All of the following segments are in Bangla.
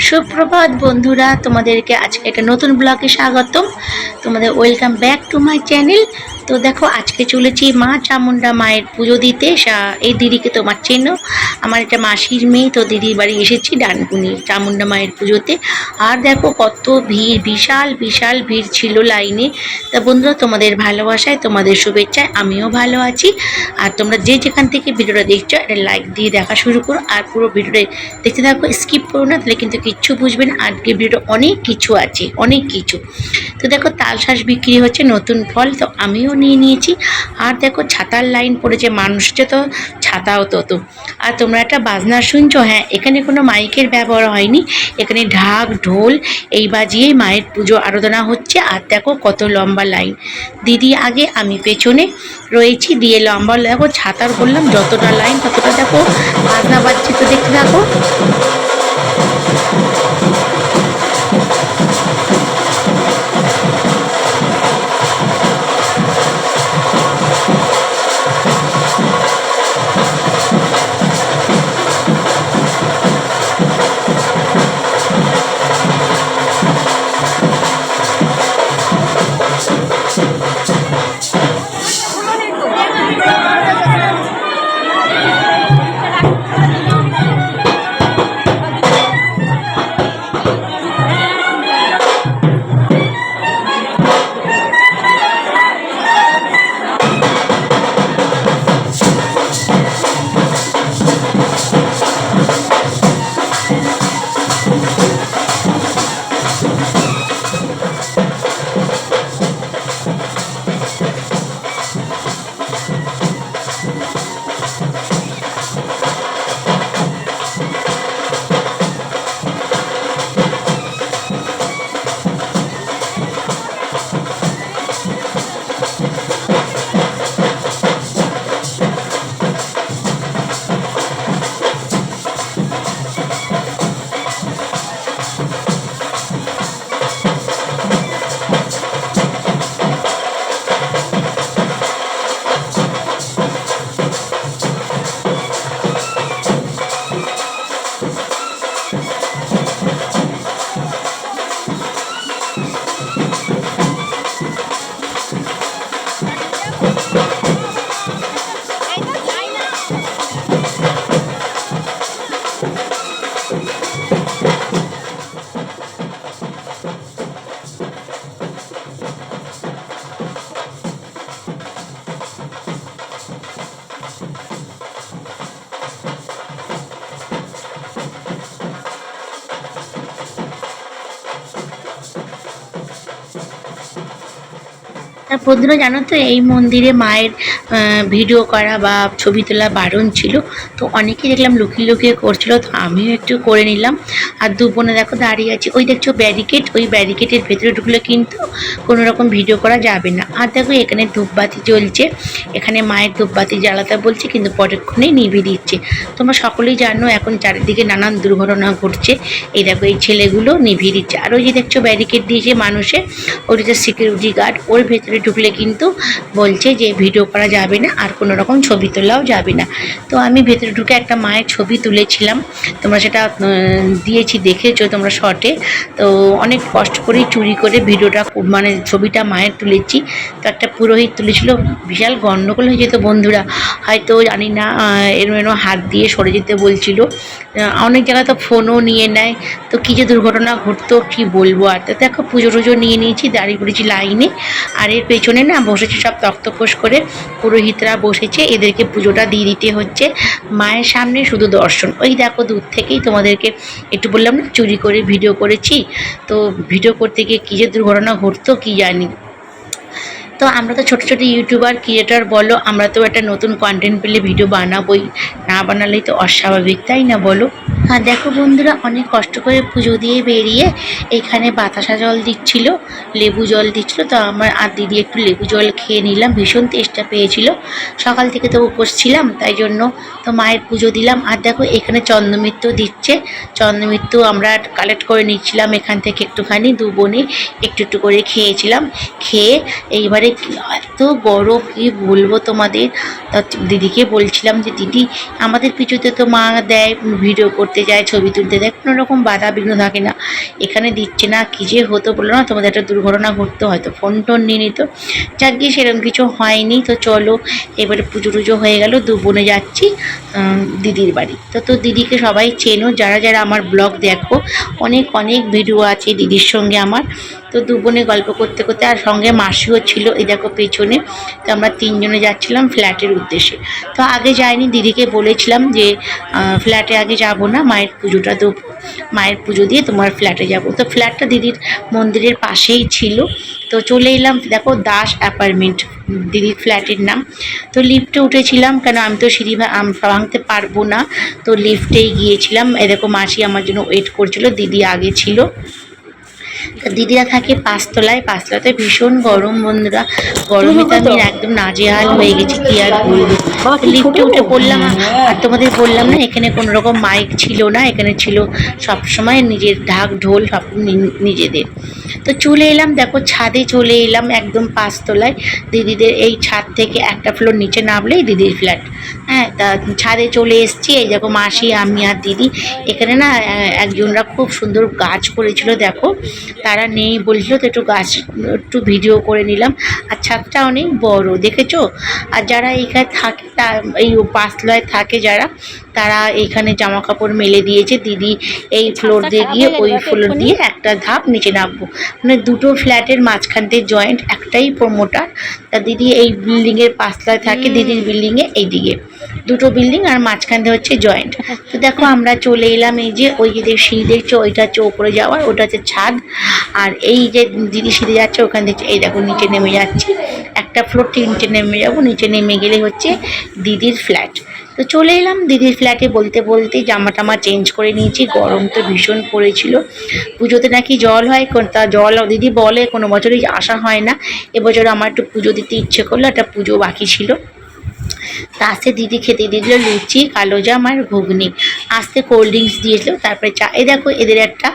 সুপ্রভাত বন্ধুরা, তোমাদেরকে আজকে একটা নতুন ব্লগে স্বাগতম। তোমাদের welcome back to my channel. তো দেখো, আজকে চলেছি মা চামুন্ডা মায়ের পুজো দিতে। এই দিদিকে তোমার চেনো, আমার একটা মাসির মেয়ে। তো দিদির বাড়ি এসেছি ডানকুনি চামুন্ডা মায়ের পুজোতে। আর দেখো কত ভিড়, বিশাল বিশাল ভিড় ছিল লাইনে। তা বন্ধুরা, তোমাদের ভালোবাসায়, তোমাদের শুভেচ্ছায় আমিও ভালো আছি। আর তোমরা যে যেখান থেকে ভিডিওটা দেখছো, একটা লাইক দিয়ে দেখা শুরু করো। আর পুরো ভিডিওটা দেখতে থাকো, স্কিপ করো না, তাহলে কিন্তু কিচ্ছু বুঝবে না। আজকে ভিডিওটা অনেক কিছু আছে, অনেক কিছু। তো দেখো, তালশাঁস বিক্রি হচ্ছে, নতুন ফল, তো আমিও নিয়ে নিয়েছি। আর দেখো, ছাতার লাইন পড়েছে, মানুষটা তো ছাতাও তত। আর তোমরা একটা বাজনা শুনছো, হ্যাঁ, এখানে কোনো মাইকের ব্যবহার হয়নি, এখানে ঢাক ঢোল এই বাজিয়েই মায়ের পুজো আরাধনা হচ্ছে। আর দেখো কত লম্বা লাইন, দিদি আগে আমি পেছনে রয়েছি, দিয়ে লম্বা দেখো ছাতার বললাম যতটা লাইন ততটা দেখো বাজনা বাজছে। তো দেখতে থাকো। আর বন্ধুরা, জানো তো, এই মন্দিরে মায়ের ভিডিও করা বা ছবি তোলা বারণ ছিল। তো অনেকেই দেখলাম লুকিয়ে লুকিয়ে করছিল, তো আমিও একটু করে নিলাম। আর দু বোনে দেখো দাঁড়িয়ে আছি, ওই দেখছো ব্যারিকেড, ওই ব্যারিকেডের ভেতরে ঢুকলে কিন্তু কোনো রকম ভিডিও করা যাবে না। আর দেখো, এখানে ধূপবাতি জ্বলছে, এখানে মায়ের ধূপবাতি জ্বালাতে বলছে, কিন্তু পরেক্ষণেই নিভিয়ে দিচ্ছে। তোমরা সকলেই জানো এখন চারিদিকে নানান দুর্ঘটনা ঘটছে। এই দেখো, এই ছেলেগুলো নিভিয়ে দিচ্ছে। আর ওই যে দেখছো ব্যারিকেড দিয়েছে মানুষের, ওইটা সিকিউরিটি গার্ড, ওর ভেতরে ঢুকলে কিন্তু বলছে যে ভিডিও করা যাবে না, আর কোনো রকম ছবি তোলাও যাবে না। তো আমি ভেতরে ঢুকে একটা মায়ের ছবি তুলেছিলাম, তোমরা সেটা দিয়েছি, দেখেছো তোমরা শর্টে। তো অনেক কষ্ট করেই চুরি করে ভিডিওটা, মানে ছবিটা মায়ের তুলেছি। তো একটা পুরোহিত তুলেছিল, বিশাল গণ্ডগোল হয়ে যেত বন্ধুরা, হয়তো জানি না, এরম হাত দিয়ে সরে যেতে বলছিল। অনেক জায়গায় তো ফোনও নিয়ে নেয়, তো কী যে দুর্ঘটনা ঘটতো কী বলবো। আর তো দেখো, পুজো টুজো নিয়ে নিয়েছি, দাঁড়িয়ে পড়েছি লাইনে। আর এর পেছনে না বসেছে সব তক্তপোষ করে, পুরোহিতরা বসেছে, এদেরকে পুজোটা দিয়ে দিতে হচ্ছে। মায়ের সামনে শুধু দর্শন, ওই দেখো দূর থেকেই তোমাদেরকে একটু বললাম না চুরি করে ভিডিও করেছি। তো ভিডিও করতে গিয়ে কী যে দুর্ঘটনা ঘটতো কী জানি। তো আমরা তো ছোটো ছোটো ইউটিউবার ক্রিয়েটর বলো, আমরা তো একটা নতুন কন্টেন্ট পেলে ভিডিও বানাবোই, না বানালেই তো অস্বাভাবিক, তাই না বলো। আর দেখো বন্ধুরা, অনেক কষ্ট করে পুজো দিয়ে বেরিয়ে এখানে বাতাসা জল দিচ্ছিল, লেবু জল দিচ্ছিল। তো আমার আর দিদি একটু লেবু জল খেয়ে নিলাম, ভীষণ তেষ্টা পেয়েছিল, সকাল থেকে তো উপোস ছিলাম, তাই জন্য। তো মায়ের পুজো দিলাম। আর দেখো, এখানে চন্দ্রমিত্র দিচ্ছে, চন্দ্রমিত্র আমরা কালেক্ট করে নিচ্ছিলাম এখান থেকে একটুখানি, দু বোনে একটু একটু করে খেয়েছিলাম। খেয়ে এইবারে এবারে এত গরম কি বলবো তোমাদের। তা দিদিকে বলছিলাম যে দিদি আমাদের পিছুতে তো মা দেয়, ভিডিও করতে যায়, ছবি তুলতে দেয়, কোনো রকম বাধা বিঘ্ন থাকে না, এখানে দিচ্ছে না, কী যে হতো বলো না, তোমাদের একটা দুর্ঘটনা ঘটতো, হয়তো ফোন টোন নিয়ে নিত। যাক গিয়ে সেরকম কিছু হয়নি। তো চলো এবারে পুজো টুজো হয়ে গেল, দু বোনে যাচ্ছি দিদির বাড়ি। তো দিদিকে সবাই চেনো, যারা যারা আমার ব্লগ দেখো, অনেক অনেক ভিডিও আছে দিদির সঙ্গে আমার। তো দু বোনে গল্প করতে করতে, আর সঙ্গে মাসিও ছিল, এই দেখো পেছনে। তো আমরা তিনজনে যাচ্ছিলাম ফ্ল্যাটের উদ্দেশ্যে। তো আগে যাইনি, দিদিকে বলেছিলাম যে ফ্ল্যাটে আগে যাব না, মায়ের পুজোটা দেবো, মায়ের পুজো দিয়ে তোমার ফ্ল্যাটে যাব। তো ফ্ল্যাটটা দিদির মন্দিরের পাশেই ছিল। তো চলে এলাম, দেখো দাস অ্যাপার্টমেন্ট দিদির ফ্ল্যাটের নাম। তো লিফটে উঠেছিলাম, কেন আমি তো সিঁড়ি ভাঙতে পারবো না, তো লিফটেই গিয়েছিলাম। এরকম মাসি আমার জন্য ওয়েট করছিল, দিদি আগে ছিল। দিদিরা থাকে পাঁচতলায়, পাঁচতলাতে ভীষণ গরম বন্ধুরা, গরমে তো আমি একদম নাজেহাল হয়ে গেছি, কি আর বলবো। লিফটে উঠে পড়লাম, আর তোমাদের বললাম না এখানে কোনো রকম মাইক ছিল না, এখানে ছিল সবসময় নিজের ঢাক ঢোল সব নিজেদের। তো চলে এলাম, দেখো ছাদে চলে এলাম, একদম পাঁচতলায় দিদিদের। এই ছাদ থেকে একটা ফ্লোর নিচে নামলেই দিদির ফ্ল্যাট। হ্যাঁ, তা ছাদে চলে এসেছি, এই দেখো মাসি, আমি আর দিদি। এখানে না একজনরা খুব সুন্দর গাছ করেছিল, দেখো তারা নেই বলছিল, তো একটু গাছ একটু ভিডিও করে নিলাম। আর ছাদটা অনেক বড়, দেখেছো। আর যারা এইখানে থাকে, এই পাঁচতলায় থাকে যারা, তারা এইখানে জামা কাপড় মেলে দিয়েছে। দিদি এই ফ্লোর দিয়ে গিয়ে ওই ফ্লোর দিয়ে একটা ধাপ নিচে নামবো, মানে দুটো ফ্ল্যাটের মাঝখান থেকে জয়েন্ট, একটাই প্রমোটার। তা দিদি এই বিল্ডিংয়ের পাঁচতলায় থাকে, দিদির বিল্ডিংয়ে এইদিকে দুটো বিল্ডিং, আর মাঝখান দিয়ে হচ্ছে জয়েন্ট। তো দেখো আমরা চলে এলাম, এই যে ওই যে সিঁড়ি দেখছো, ওইটা হচ্ছে ওপরে যাওয়ার, ওটা হচ্ছে ছাদ। আর এই যে দিদি সিঁড়ি যাচ্ছে ওখান থেকে, এই দেখো নিচে নেমে যাচ্ছি, একটা ফ্লোর নিচে নেমে যাবো, নিচে নেমে গেলে হচ্ছে দিদির ফ্ল্যাট। তো চলে এলাম দিদির ফ্ল্যাটে, বলতে বলতে জামা টামা চেঞ্জ করে নিয়েছি, গরম তো ভীষণ পড়েছিল। পুজোতে নাকি জল হয়, তা জল দিদি বলে কোনো বছরই আসা হয় না, এবছর আমার একটু পুজো দিতে ইচ্ছে করলো, একটা পুজো বাকি ছিল। তা আসতে দিদি খেতে দিয়েছিল লুচি, কালো জাম আর ঘুগনি, আসতে কোল্ড ড্রিঙ্কস দিয়েছিল, তারপরে চা। এই দেখো এদের একটা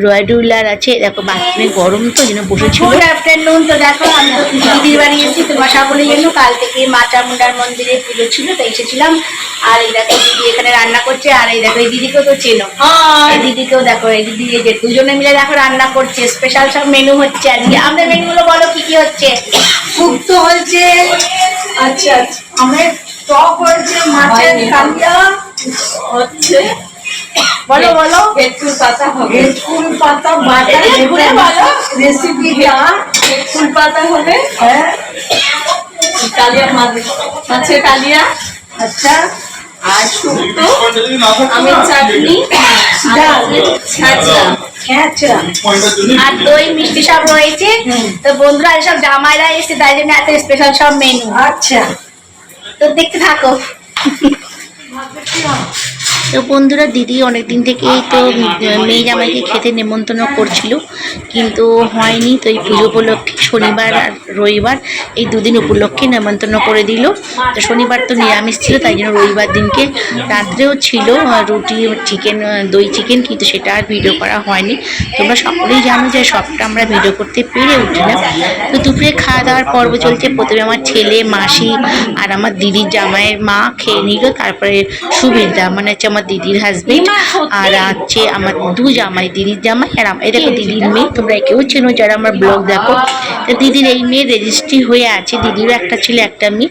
রয়্যাল আছে, দেখো বাথরুমে গরম তো যেন বসেছিল। Good afternoon. তো দেখো আমি তো দিদির বাড়ি এসেছি তোমার সকলের জন্য, কাল থেকে মা চামুন্ডার মন্দিরে পুজো ছিল, তো এসেছিলাম। আর এই দেখো দিদি এখানে রান্না করছে, আর এই দেখো এই দিদিকেও তো চেনো, এই দিদিকেও দেখো, এই দিদি এই যে দুজনে মিলে দেখো রান্না করছে, স্পেশাল সব মেনু হচ্ছে আজকে। আমাদের মেনুগুলো বলো কি কি হচ্ছে। শুক্তো হয়েছে, আচ্ছা আচ্ছা, আমের টক হয়েছে, মাছের কালিয়া হচ্ছে, বলো বলো। ভেটকুল পাতা হবে, ভেটকুল পাতা বাটা বলো রেসিপিটা। ভেটকুল পাতা হবে, হ্যাঁ, কালিয়া মাছের কালিয়া, আচ্ছা, আর শুক্তো, আমের চাটনি, আর দই মিষ্টি সব রয়েছে। তো বন্ধুরা এসব জামাইরা এসে, তাই জন্য এত স্পেশাল সব মেনু। আচ্ছা, তো দেখতে থাকো। তো বন্ধুরা দিদি অনেকদিন থেকেই তো মেয়ে জামাইকে খেতে নেমন্তন্ন করছিল, কিন্তু হয়নি। তো এই পুজো উপলক্ষে শনিবার আর রবিবার এই দুদিন উপলক্ষে নেমন্তন্ন করে দিল। তো শনিবার তো নিরামিষ ছিল, তাই জন্য রবিবার দিনকে রাত্রেও ছিল রুটি, চিকেন, দই চিকেন, কিন্তু সেটা আর ভিডিও করা হয়নি। তোমরা সকলেই জানো যে সবটা আমরা ভিডিও করতে পেরে উঠি না। তো দুপুরে খাওয়া দাওয়ার পর্ব চলছে। প্রথমে আমার ছেলে, মাসি আর আমার দিদির জামাইয়ের মা খেয়ে নিল, তারপরে সুবিধা মানে হচ্ছে আমার দিদির হাজবেন্ড, আর হচ্ছে আমার দু জামাই, দিদির জামাই আর এটা দেখো দিদির মেয়ে, তোমরা একেও চেনো যারা আমার ব্লগ দেখো। তো দিদির এই মেয়ে রেজিস্ট্রি হয়ে আছে, দিদিরও একটা ছেলে একটা মেয়ে,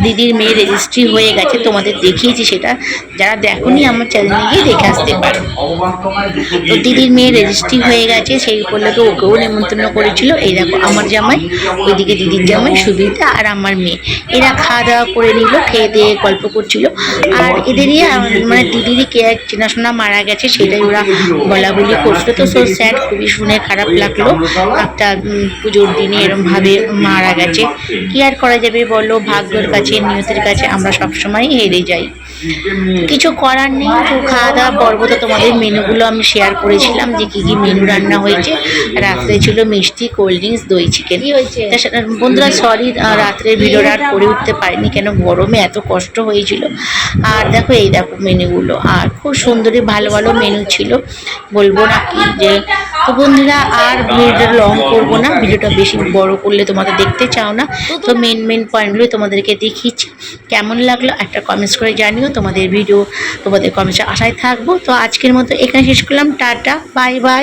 দিদির মেয়ে রেজিস্ট্রি হয়ে গেছে, তোমাদের দেখিয়েছি সেটা, যারা দেখোনি আমার চ্যানেলে গিয়ে দেখে আসতে পারো। তো দিদির মেয়ে রেজিস্ট্রি হয়ে গেছে, সেই উপলক্ষে ওকেও নেমন্তন্ন করেছিল। এই দেখো আমার জামাই, ওইদিকে দিদির জামাই সুবিধা আর আমার মেয়ে, এরা খাওয়া দাওয়া করে নিল, খেয়ে দিয়ে গল্প করছিল। আর এদেরই মানে দিদিরই কে এক চেনাশোনা মারা গেছে, সেটাই ওরা বলা বলি করছিল। তো সো স্যাড, খুবই শুনে খারাপ লাগলো, একটা পুজোর দিনে এরমভাবে মারা গেছে। কি আর করা যাবে বলো, ভাগ্যের কাছে, নিয়তের কাছে আমরা সবসময় হেরে যাই, কিছু করার নেই। তো খাওয়া দাওয়া পর্ব তো তোমাদের মেনুগুলো আমি শেয়ার করেছিলাম যে কী কী মেনু রান্না হয়েছে। রাত্রে ছিল মিষ্টি, কোল্ড ড্রিঙ্কস, দই চিকেন। বন্ধুরা সরি, রাত্রের ভিডিওটা আর করে উঠতে পারিনি, কেন গরমে এত কষ্ট হয়েছিল। আর দেখো এই দেখো মেনুগুলো, আর খুব সুন্দরই ভালো ভালো মেনু ছিল, বলবো না কি যে তো বন্ধুরা আর ভিডিওটা লং করবো না, ভিডিওটা বেশি বড় করলে তোমাদের দেখতে চাও না। তো মেন পয়েন্টগুলো তোমাদেরকে দেখিয়েছি। কেমন লাগলো একটা কমেন্টস করে জানিও। তোমাদের কমেন্টসের আশায় থাকবো। তো আজকের মতো এখানে শেষ করলাম। Tata, bye bye.